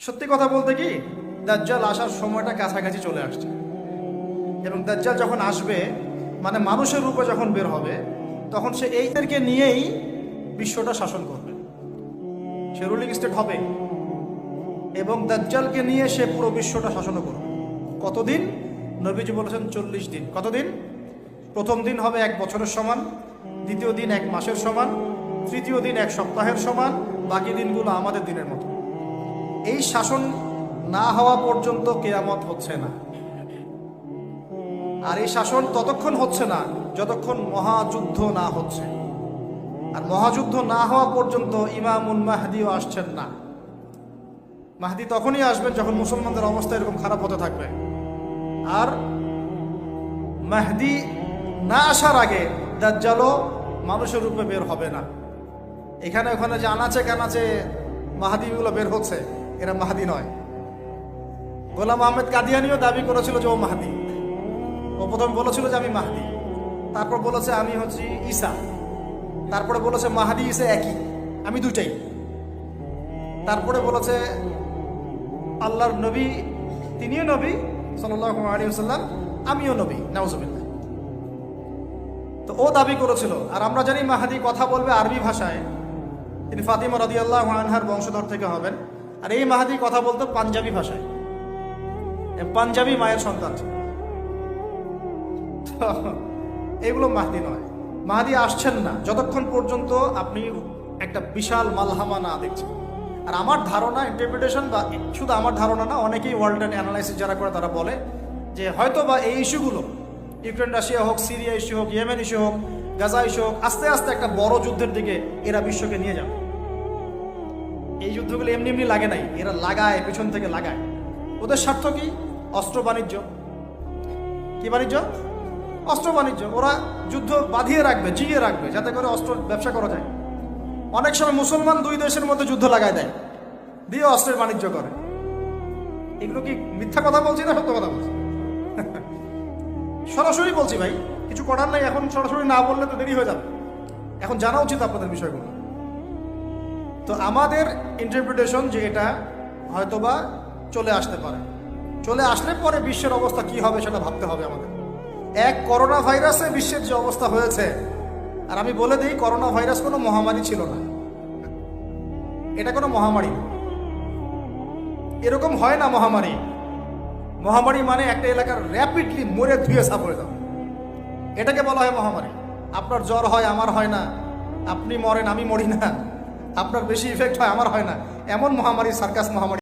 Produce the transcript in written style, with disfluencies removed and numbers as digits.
সত্যি কথা বলতে কি, দাজ্জাল আসার সময়টা কাছাকাছি চলে আসছে। এবং দাজ্জাল যখন আসবে, মানে মানুষের রূপে যখন বের হবে, তখন সে এইদেরকে নিয়েই বিশ্বটা শাসন করবে। সে রুলিং স্টেট হবে এবং দাজ্জালকে নিয়ে সে পুরো বিশ্বটা শাসন করবে। কতদিন? নবীজি বলেছেন 40 দিন। কতদিন? প্রথম দিন হবে 1 বছরের সমান, দ্বিতীয় দিন 1 মাসের সমান, তৃতীয় দিন 1 সপ্তাহের সমান, বাকি দিনগুলো আমাদের দিনের মতো। এই শাসন না হওয়া পর্যন্ত কিয়ামত হচ্ছে না। আর এই শাসন ততক্ষণ হচ্ছে না যতক্ষণ মহাযুদ্ধ না হচ্ছে। আর মহাযুদ্ধ না হওয়া পর্যন্ত ইমামুল মাহদিও আসছেন না। মাহদি তখনই আসবেন যখন মুসলমানদের অবস্থা এরকম খারাপ হতে থাকবে। আর মাহদি না আসার আগে দাজ্জালও মানুষের রূপে বের হবে না। এখানে ওখানে যে আনাচে কানাচে মাহাদিগুলো বের হচ্ছে, এরা মাহাদি নয়। গোলাম আহমেদ কাদিয়ানিও দাবি করেছিল যে ও মাহাদি। ও প্রথম বলেছিল যে আমি মাহাদি, তারপর বলেছে আমি হচ্ছি ঈসা, তারপরে বলেছে মাহাদি ঈসা একই, আমি দুইটাই। তারপরে বলেছে আল্লাহর নবী, তিনিও নবী সাল্লাল্লাহু আলাইহি ওয়াসাল্লাম, আমিও নবী, নাউজুবিল্লাহ। তো ও দাবি করেছিল। আর আমরা জানি মাহাদি কথা বলবে আরবি ভাষায়, তিনি ফাতিমা রাদিয়াল্লাহু আনহার বংশধর থেকে হবেন। আর এই মাহাদি কথা বলতো পাঞ্জাবি ভাষায়, পাঞ্জাবি মায়ের সন্তান। এগুলো মাহদি নয়। মাহদি আসছেন না যতক্ষণ পর্যন্ত আপনি একটা বিশাল মালহামা না দেখছেন। আর আমার ধারণা, ইন্টারপ্রিটেশন, বা শুধু আমার ধারণা না, অনেকেই ওয়ার্ল্ড অ্যানালাইসিস যারা করে তারা বলে যে হয়তো বা এই ইস্যুগুলো, ইউক্রেন রাশিয়া হোক, সিরিয়া ইস্যু হোক, ইয়েমেন ইস্যু হোক, গাজা ইস্যু হোক, আস্তে আস্তে একটা বড় যুদ্ধের দিকে এরা বিশ্বকে নিয়ে যাবে। এই যুদ্ধগুলো এমনি এমনি লাগে নাই, এরা লাগায়, পেছন থেকে লাগায়। ওদের স্বার্থ কি? অস্ত্র বাণিজ্য। কি বাণিজ্য? অস্ত্র বাণিজ্য। ওরা যুদ্ধ বাঁধিয়ে রাখবে, জিয়ে রাখবে, যাতে করে অস্ত্র ব্যবসা করা যায়। অনেক সময় মুসলমান 2 দেশের মধ্যে যুদ্ধ লাগায় দেয়, দিয়ে অস্ত্রের বাণিজ্য করে। এগুলো কি মিথ্যা কথা বলছি না সত্য কথা বলছি? সরাসরি বলছি ভাই, কিছু করার নাই। এখন সরাসরি না বললে তো দেরি হয়ে যাবে। এখন জানা উচিত আপনাদের বিষয়গুলো। তো আমাদের ইন্টারপ্রিটেশন যে এটা হয়তোবা চলে আসতে পারে। চলে আসলে পরে বিশ্বের অবস্থা কি হবে সেটা ভাবতে হবে আমাদের। করোনা ভাইরাসে বিশ্বের যে অবস্থা হয়েছে, আর আমি বলে দিই, করোনা ভাইরাস কোনো মহামারী ছিল না। এটা কোনো মহামারী না। এরকম হয় না মহামারী। মহামারী মানে একটা এলাকার র্যাপিডলি মরে ধুয়ে সাফ হয়ে যাবে, এটাকে বলা হয় মহামারী। আপনার জ্বর হয়, আমার হয় না। আপনি মরেন, আমি মরি না। আপনার বেশি ইফেক্ট হয়, আমার হয় না। এমন মহামারী সার্কাস মহামারী।